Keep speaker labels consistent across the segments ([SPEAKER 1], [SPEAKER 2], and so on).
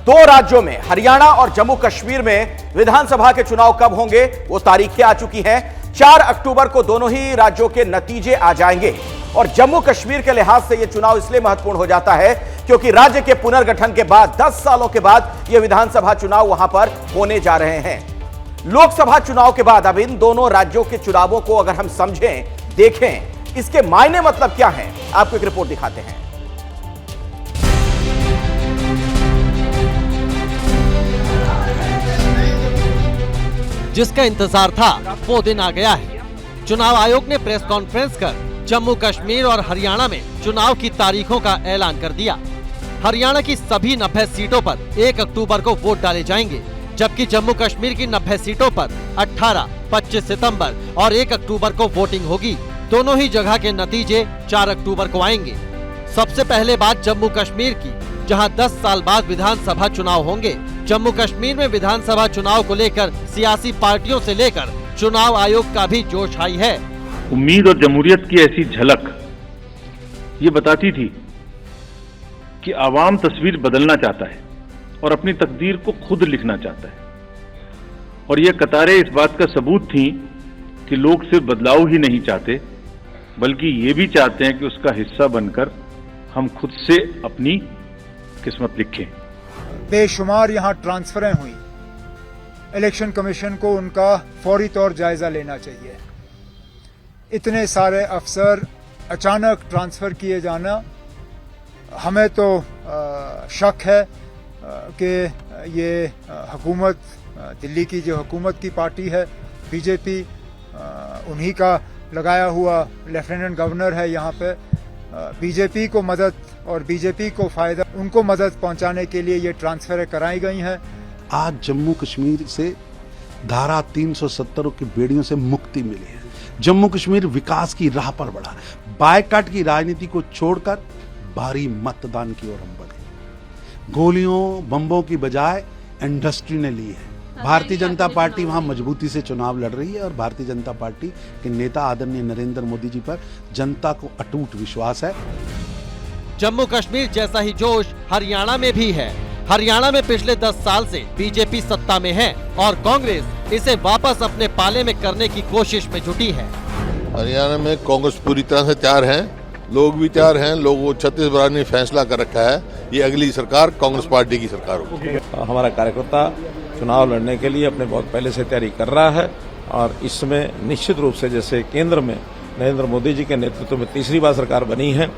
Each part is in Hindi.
[SPEAKER 1] दो राज्यों में हरियाणा और जम्मू कश्मीर में विधानसभा के चुनाव कब होंगे वो तारीखें आ चुकी हैं। 4 अक्टूबर को दोनों ही राज्यों के नतीजे आ जाएंगे और जम्मू कश्मीर के लिहाज से यह चुनाव इसलिए महत्वपूर्ण हो जाता है क्योंकि राज्य के पुनर्गठन के बाद 10 सालों के बाद यह विधानसभा चुनाव वहां पर होने जा रहे हैं। लोकसभा चुनाव के बाद अब इन दोनों राज्यों के चुनावों को अगर हम समझें, देखें, इसके मायने मतलब क्या हैं, आपको एक रिपोर्ट दिखाते हैं।
[SPEAKER 2] जिसका इंतजार था वो दिन आ गया है। चुनाव आयोग ने प्रेस कॉन्फ्रेंस कर जम्मू कश्मीर और हरियाणा में चुनाव की तारीखों का ऐलान कर दिया। हरियाणा की सभी 90 सीटों पर 1 अक्टूबर को वोट डाले जाएंगे, जबकि जम्मू कश्मीर की 90 सीटों पर 18, 25 सितंबर और 1 अक्टूबर को वोटिंग होगी। दोनों ही जगह के नतीजे 4 अक्टूबर को आएंगे। सबसे पहले बात जम्मू कश्मीर की, जहां 10 साल बाद विधानसभा चुनाव होंगे। जम्मू कश्मीर में विधानसभा चुनाव को लेकर सियासी पार्टियों से लेकर चुनाव आयोग का भी जोश हाई है।
[SPEAKER 3] उम्मीद और जमहूरियत की ऐसी झलक ये बताती थी कि आवाम तस्वीर बदलना चाहता है और अपनी तकदीर को खुद लिखना चाहता है, और ये कतारें इस बात का सबूत थी कि लोग सिर्फ बदलाव ही नहीं चाहते बल्कि ये भी चाहते हैं कि उसका हिस्सा बनकर हम खुद से अपनी किस्मत लिखें।
[SPEAKER 4] बेशुमार यहाँ ट्रांसफरें हुई। इलेक्शन कमीशन को उनका फौरी तौर जायजा लेना चाहिए। इतने सारे अफसर अचानक ट्रांसफर किए जाना, हमें तो शक है कि ये हुकूमत, दिल्ली की जो हुकूमत की पार्टी है बीजेपी, उन्हीं का लगाया हुआ लेफ्टिनेंट गवर्नर है यहाँ पे। बीजेपी को मदद और बीजेपी को फायदा, उनको मदद पहुंचाने के लिए ये ट्रांसफर कराई गई हैं।
[SPEAKER 5] आज जम्मू कश्मीर से धारा 370 की बेड़ियों से मुक्ति मिली है। जम्मू कश्मीर विकास की राह पर बढ़ा। बायकॉट की राजनीति को छोड़कर भारी मतदान की ओर हम बढ़े। गोलियों बम्बों की बजाय इंडस्ट्री ने ली है। भारतीय जनता पार्टी वहां मजबूती से चुनाव लड़ रही है और भारतीय जनता पार्टी के नेता आदरणीय नरेंद्र मोदी जी पर जनता को अटूट विश्वास है।
[SPEAKER 2] जम्मू कश्मीर जैसा ही जोश हरियाणा में भी है। हरियाणा में पिछले 10 साल से बीजेपी सत्ता में है और कांग्रेस इसे वापस अपने पाले में करने की कोशिश में जुटी है।
[SPEAKER 6] हरियाणा में कांग्रेस पूरी तरह से तैयार है, लोग भी तैयार हैं। लोग छत्तीसगढ़ ने फैसला कर रखा है, ये अगली सरकार कांग्रेस पार्टी की सरकार होगी।
[SPEAKER 7] हमारा कार्यकर्ता चुनाव लड़ने के लिए अपने बहुत पहले से तैयारी कर रहा है और इसमें निश्चित रूप से जैसे केंद्र में नरेंद्र मोदी जी के नेतृत्व में तीसरी बार सरकार बनी है,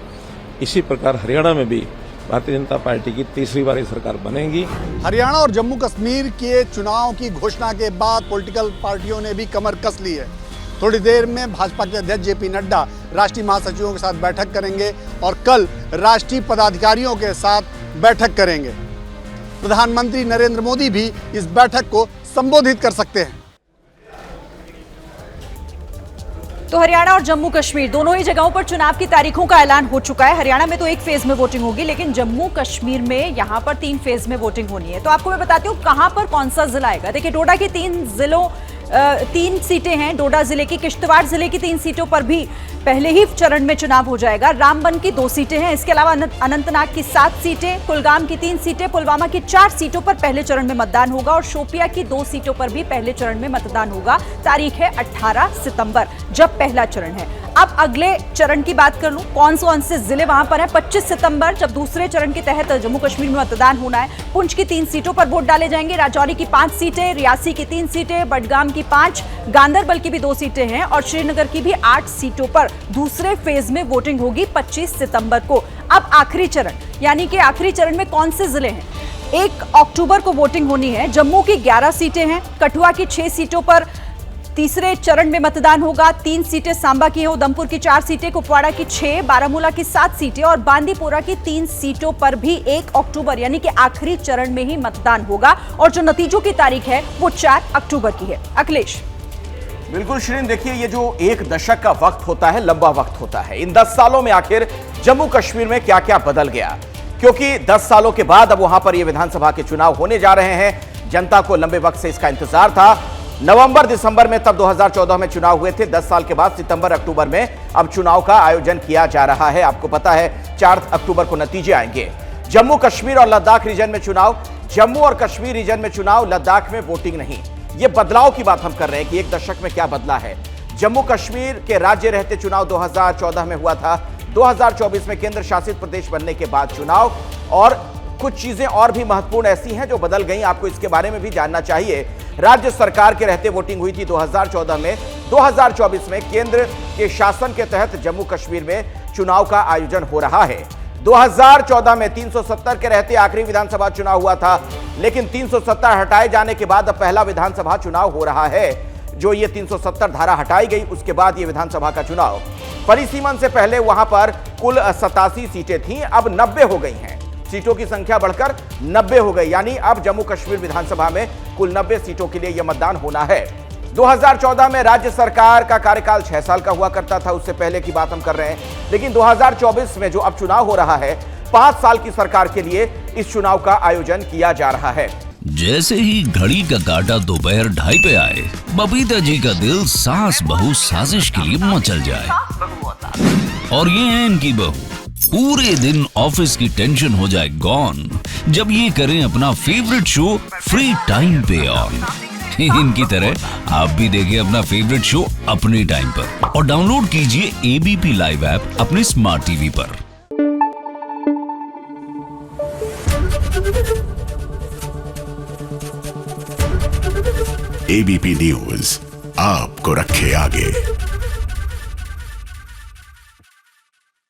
[SPEAKER 7] इसी प्रकार हरियाणा में भी भारतीय जनता पार्टी की तीसरी बार सरकार बनेगी।
[SPEAKER 8] हरियाणा और जम्मू कश्मीर के चुनाव की घोषणा के बाद पॉलिटिकल पार्टियों ने भी कमर कस ली है। थोड़ी देर में भाजपा के अध्यक्ष जेपी नड्डा राष्ट्रीय महासचिवों के साथ बैठक करेंगे और कल राष्ट्रीय पदाधिकारियों के साथ बैठक करेंगे। प्रधानमंत्री नरेंद्र मोदी भी इस बैठक को संबोधित कर सकते हैं।
[SPEAKER 9] तो हरियाणा और जम्मू कश्मीर दोनों ही जगहों पर चुनाव की तारीखों का ऐलान हो चुका है। हरियाणा में तो 1 फेज में वोटिंग होगी, लेकिन जम्मू कश्मीर में यहां पर 3 फेज में वोटिंग होनी है। तो आपको मैं बताती हूं कहां पर कौन सा जिला आएगा। देखिए, डोडा की 3 सीटें हैं। डोडा जिले की, किश्तवाड़ जिले की 3 सीटों पर भी पहले ही चरण में चुनाव हो जाएगा। रामबन की 2 सीटें हैं। इसके अलावा अनंतनाग की 7 सीटें, कुलगाम की 3 सीटें, पुलवामा की 4 सीटों पर पहले चरण में मतदान होगा और शोपिया की 2 सीटों पर भी पहले चरण में मतदान होगा। तारीख है 18 सितंबर, जब पहला चरण है। अब अगले चरण की बात कर लूं, कौन से जिले वहां पर है। 25 सितंबर जब दूसरे चरण के तहत जम्मू कश्मीर में मतदान होना है। पुंछ की 3 सीटों पर वोट डाले जाएंगे। राजौरी की 5 सीटें, रियासी की 3 सीटें, बडगाम की 5, गांदरबल की भी 2 सीटें हैं और श्रीनगर की भी 8 सीटों पर दूसरे फेज में वोटिंग होगी 25 सितंबर को। अब आखिरी चरण, यानी कि आखिरी चरण में कौन से जिले हैं। 1 अक्टूबर को वोटिंग होनी है। जम्मू की 11 सीटें हैं। कठुआ की 6 सीटों पर तीसरे चरण में मतदान होगा। 3 सीटें सांबा की हैं, उधमपुर की 4 सीटें, कुपवाड़ा की 6, बारामूला की 7 सीटें और बांदीपोरा की 3 सीटों पर भी 1 अक्टूबर यानी कि आखिरी चरण में ही मतदान होगा और जो नतीजों की तारीख है वो 4 अक्टूबर की है। अखिलेश।
[SPEAKER 1] बिल्कुल श्रीन, देखिए, ये जो 1 दशक का वक्त होता है, लंबा वक्त होता है। इन 10 सालों में आखिर जम्मू कश्मीर में क्या क्या बदल गया, क्योंकि 10 सालों के बाद अब वहां पर ये विधानसभा के चुनाव होने जा रहे हैं। जनता को लंबे वक्त से इसका इंतजार था। नवंबर दिसंबर में तब 2014 में चुनाव हुए थे। 10 साल के बाद सितंबर अक्टूबर में अब चुनाव का आयोजन किया जा रहा है। आपको पता है 4 अक्टूबर को नतीजे आएंगे। जम्मू कश्मीर और लद्दाख रीजन में चुनाव, जम्मू और कश्मीर रीजन में चुनाव, लद्दाख में वोटिंग नहीं। यह बदलाव की बात हम कर रहे हैं कि एक दशक में क्या बदला है। जम्मू कश्मीर के राज्य रहते चुनाव 2014 में हुआ था, 2024 में केंद्र शासित प्रदेश बनने के बाद चुनाव, और कुछ चीजें और भी महत्वपूर्ण ऐसी हैं जो बदल गई, आपको इसके बारे में भी जानना चाहिए। राज्य सरकार के रहते वोटिंग हुई थी 2014 में, 2024 में केंद्र के शासन के तहत जम्मू कश्मीर में चुनाव का आयोजन हो रहा है। 2014 में 370 के रहते आखिरी विधानसभा चुनाव हुआ था, लेकिन 370 हटाए जाने के बाद अब पहला विधानसभा चुनाव हो रहा है। जो ये 370 धारा हटाई गई, उसके बाद ये विधानसभा का चुनाव। परिसीमन से पहले वहां पर कुल 87 सीटें थीं, अब 90 हो गई हैं। सीटों की संख्या बढ़कर 90 हो गई, यानी अब जम्मू कश्मीर विधानसभा में कुल 90 सीटों के लिए यह मतदान होना है। 2014 में राज्य सरकार का कार्यकाल 6 साल का हुआ करता था, उससे पहले की बात हम कर रहे हैं। लेकिन 2024 में जो अब चुनाव हो रहा है, 5 साल की सरकार के लिए इस चुनाव का आयोजन किया जा रहा है।
[SPEAKER 10] जैसे ही घड़ी का काटा दोपहर 2:30 पे आए, बबीता जी का दिल सास बहू साजिश के लिए मचल जाए। और ये है इनकी बहू, पूरे दिन ऑफिस की टेंशन हो जाए गॉन जब ये करें अपना फेवरेट शो फ्री टाइम पे ऑन। इनकी तरह आप भी देखें अपना फेवरेट शो अपने टाइम पर और डाउनलोड कीजिए एबीपी लाइव ऐप अपने स्मार्ट टीवी पर।
[SPEAKER 11] एबीपी न्यूज आपको रखे आगे।